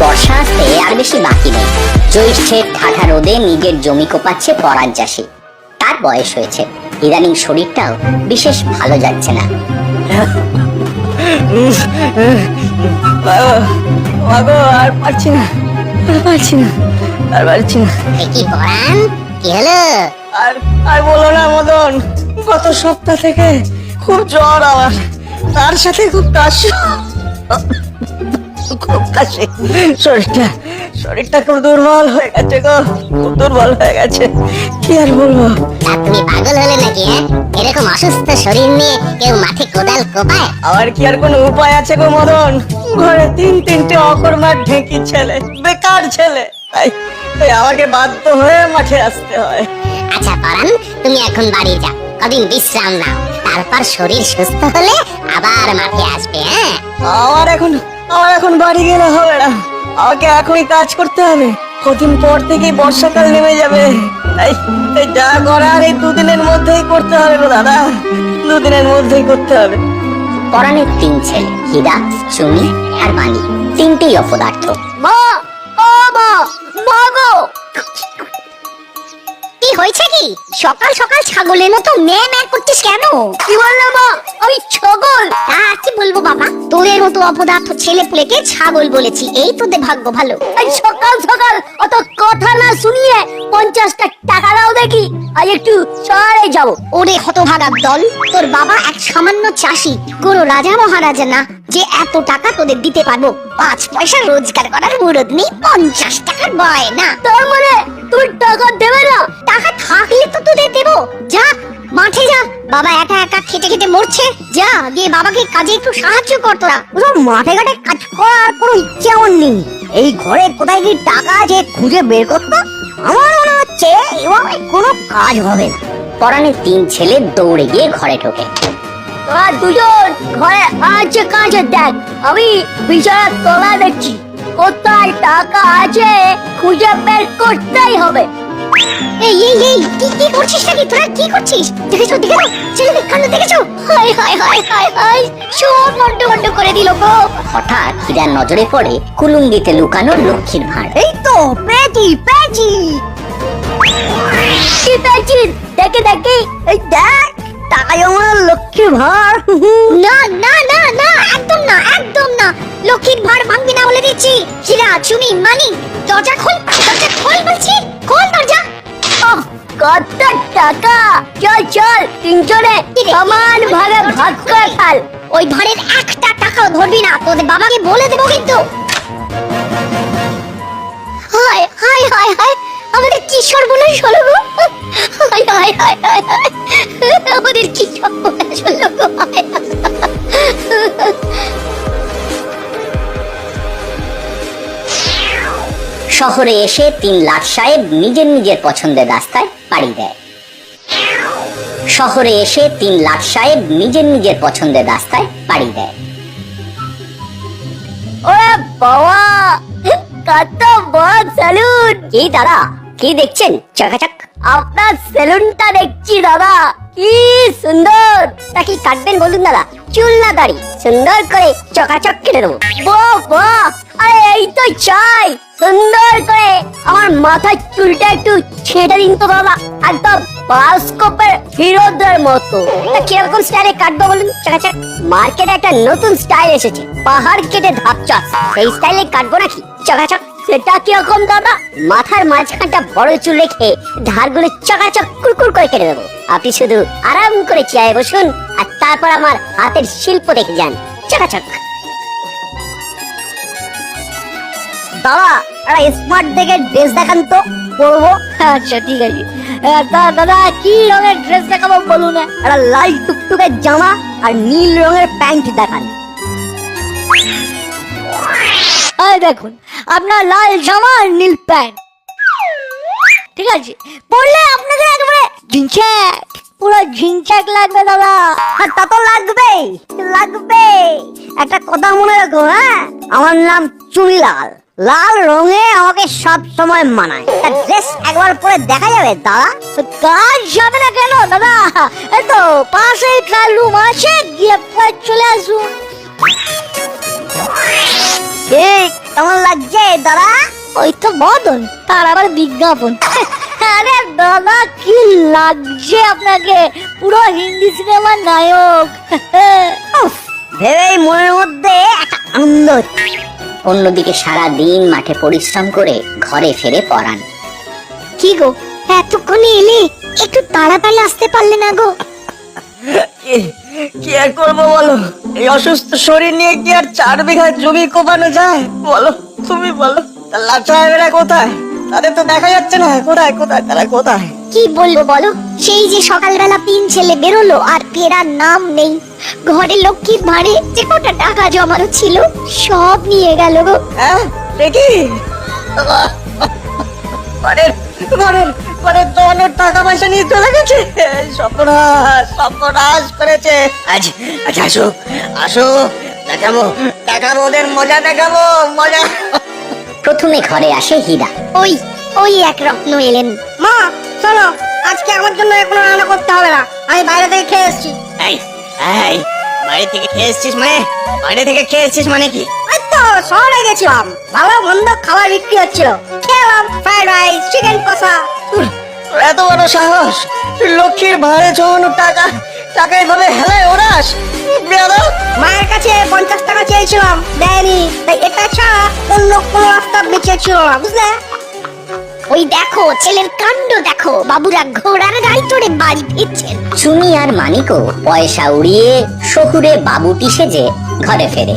বর্ষা আসতে আর বেশি বাকি নেই। জ্যৈষ্ঠের ঠাঠা রোদে নিজের জমি কোপাচ্ছে পরাণ চাষি। তার বয়স হয়েছে, ইদানিং শরীরটাও বিশেষ ভালো যাচ্ছে না। আর পারছি না, কি পরাণ, কি হলো? আর বলো না মদন, গত সপ্তাহ থেকে খুব জ্বর আমার, তার সাথে খুব কাশি, শরীরটা খুব দুর্বল হয়ে গেছে গো, খুব দুর্বল হয়ে গেছে, কি আর বলবো। তুমি পাগল হলে নাকি? এরকম অসুস্থ শরীর নিয়ে কেউ মাঠে কোদাল কোপায়? আমার কি আর কোনো উপায় আছে গো মদন? ঘরে তিনটে অকর্মার ঢেঁকি ছেলে, বেকার ছেলে, তাই আমাকে বাধ্য হয়ে মাঠে আসতে হয়। আচ্ছা পরাণ, তুমি এখন বাড়ি যাও, কদিন বিশ্রাম নাও, তারপর শরীর সুস্থ হলে আবার মাঠে আসবে। হ্যাঁ, আমার এখন বাড়ি গেলে হবে না, আমাকে এখনই কাজ করতে হবে। কদিন পর থেকেই বর্ষাকাল নেমে যাবে, তাই যা করার এই দুদিনের মধ্যেই করতে হবে গো দাদা, দুদিনের মধ্যেই করতে হবে। পরাণের তিন ছেলে, হীরা, চুনি আর বাণী, তিনটেই অপদার্থ। মা, ও মা, মা গো। কি হয়েছে কি? সকাল সকাল ছাগলের মতো ম্যাঁ ম্যাঁ করছিস কেন? কি বললে মা? আমি ছাগল? তা কি বলবো বাবা, তোদের মতো অপদার্থ ছেলে পুলেকে ছাগল বলেছি, এই তোদের ভাগ্য ভালো। এই সকাল সকাল অত কথা না শুনিয়ে 50টা টাকা দাও দেখি, আজ একটু শহরে যাবো। ওরে হতভাগার দল, তোর বাবা এক সামান্য চাষি, কোনো রাজা মহারাজা না যে এত টাকা তোদের দিতে পারবো। 5 পয়সা রোজগার করার মুরদ নেই, 50 টাকার বায়না। তার মানে তুমি টাকা দেবে না? টাকা থাকলে তো তোদের দেবো। যা মাঠে যা, বাবা একা একা খেটে খেটে মরছে, যা গিয়ে বাবাকে কাজে একটু সাহায্য কর তোরা। মাঠে ঘাটে কাজ করার কোনো ইচ্ছে আমার নেই, এই ঘরে কোথায় কি টাকা আছে খুঁজে বের করতো। আমার মনে হচ্ছে এভাবে কোনো কাজ হবে না। পরাণের তিন ছেলে দৌড়ে গিয়ে ঘরে ঢোকে। তোরা দুজন ঘরে আছে কাজে দেখ, আমি বিছানার তলা দেখছি, কোথায় টাকা আছে খুঁজে বের করতেই হবে। এই এই এই কি করছিস নাকি তোরা? কি করছিস? দেখেছো ছেলেদের কাণ্ড দেখেছো? হায় হায় হায় হায় হায়, সব মন্ড করে দিল গো। হঠাৎ হীরার নজরে পড়ে কুলুঙ্গিতে লুকানো লক্ষ্মীর ভাঁড়। এই তো পেয়েছি, কি পেয়েছি? দেখে এই দেখ, টাকা জমা লক্ষ্মীর ভাঁড়। না না না না, একদম না, লক্ষ্মীর ভাঁড় ভাঙবি না বলে দিচ্ছি। হীরা, চুনি, মানি, দরজা খোল বলছি, খোল দরজা। কত টাকা! চল তিনজনে সমান ভাগে ভাগ করে ফেল। ওই ভাঁড়ের একটা টাকাও ধরবি না, তোদের বাবাকে বলে দেবো কিন্তু। হায় হায় হায় হায়, আমাদের কি সর্বনাশ হলো গো! হায় হায় হায় হায় হায়, আমাদের কি সর্বনাশ হলো গো! শহরে এসে 3 লাট সাহেব নিজের পছন্দের রাস্তায় পাড়ি দেয়। শহরে এসে 3 লাট সাহেব নিজের পছন্দের রাস্তায় পাড়ি দেয়। ওরে বাবা, কত বড় সেলুন! কি দাদা, কি দেখছেন? চকাচক। আপনার সেলুনটা দেখছি দাদা, কি সুন্দর। তা কি কাটবেন বলুন দাদা? চুল না দাড়ি? সুন্দর করে চকাচক কেটে দেবো। বাহ, আরে এই তো চাই, সুন্দর করে আমার মাথার চুলটা একটু ছেড়ে দিন তো দাদা, একদম বায়োস্কোপের হিরোদের মতো। তা কিরকম স্টাইলে কাটবো বলুন? চকাচক। মার্কেটে একটা নতুন স্টাইল এসেছে, পাহাড় কেটে ধাপ চাষ। সেই স্টাইলে কাটবো নাকি? চকাচক। সেটা কিরকম দাদা? মাথার মাঝখানটা বড় চুল রেখে ধারগুলো চকাচক কুরকুর করে কেটে দেবো। আপনি শুধু আরাম করে চেয়ারে বসুন আর তারপর আমার হাতের শিল্প দেখে যান। চকাচক। দাদা, একটা স্মার্ট দেখে ড্রেস দেখান তো, পরবো। আচ্ছা ঠিক আছে, তা দাদা কি রঙের ড্রেস দেখাবো বলুন? একটা লাল টুকটুকে জামা আর নীল রঙের প্যান্ট দেখান। এই দেখুন, আপনার লাল জামা আর নীল প্যান্ট, ঠিক আছে? পরলে আপনাদের একেবারে ঝিনচাক, পুরো ঝিনচাক লাগবে দাদা। তা তো লাগবে। একটা কথা মনে রাখো, হ্যাঁ, আমার নাম চুনিলাল, লাল রঙে আমাকে সব সময় মানায়। ড্রেস একবার পরে দেখা যাবে দাদা? কাজ যাবে না কেন দাদা? এই তো পাশে ট্রায়াল রুম আছে, গিয়ে চলে আসুন। ঠিক কেমন লাগছে দাদা? ওই তো বদন, তার আবার বিজ্ঞাপন। আরে দাদা কি লাগছে আপনাকে, পুরো হিন্দি সিনেমার নায়ক। উফ, ভেবেই মনের মধ্যে একটা আনন্দ হচ্ছে। অন্যদিকে সারা দিন মাঠে পরিশ্রম করে ঘরে ফেরে পরাণ। কি গো, এতক্ষণে এলে, একটু তাড়াতাড়ি আসতে পারলে না গো? কি আর করবো বলো, এই অসুস্থ শরীর নিয়ে কি আর 4 বিঘা জমি কোপানো যায় বলো? তুমি বলো, লাট সাহেবেরা কোথায়? তাদের তো দেখা যাচ্ছে না, কোথায় কোথায় তারা কোথায়? কি বলবো বলো, সেই যে সকালবেলা 3 ছেলে বেরোলো আর ফেরার নাম নেই। ঘরে লক্ষ্মীর ভাঁড়ে যে কটা টাকা জমানো ছিল সব নিয়ে গেল গো। হ্যাঁ দেখি, ঘরের ঘরের ঘরের তো অনেক টাকা পয়সা নিয়ে চলে গেছে। সর্বনাশ সর্বনাশ করেছে। আজ আজ আসো আসো, দেখাবো দেখাবো ওদের মজা, দেখাবো মজা। প্রথমে ঘরে আসে হীরা। ওই ওই এক রত্ন এলেন। মা চলো, আজকে আমার জন্য কোনো রান্না করতে হবে না, আমি বাইরে থেকে খেয়ে এসেছি। এই এই, বাইরে থেকে খেয়ে এসেছিস মানে? বাইরে থেকে খেয়ে এসেছিস মানে কি? এই তো শহরে গেছিলাম, ভালো মন্দ খাবার বিক্রি হচ্ছিল, খেলাম ফ্রাইড রাইস, চিকেন কষা। তোর এত বড় সাহস, লক্ষ্মীর ভাড়ে জমানো টাকা টাকা এভাবে হেলায় ওড়াস? বেয়াদব! মায়ের কাছে 50 টাকা চেয়েছিলাম, দেয়নি, তাই এটা ছাড়া অন্য কোনো রাস্তা বেঁচে ছিল না, বুঝলে? ওই দেখো ছেলের কাণ্ড দেখো, বাবুরা ঘোড়ার গাড়ি চড়ে বাড়ি ফিরছেন। চুনি আর মানিকও পয়সা উড়িয়ে শহুরে বাবুটি সেজে ঘরে ফেরে।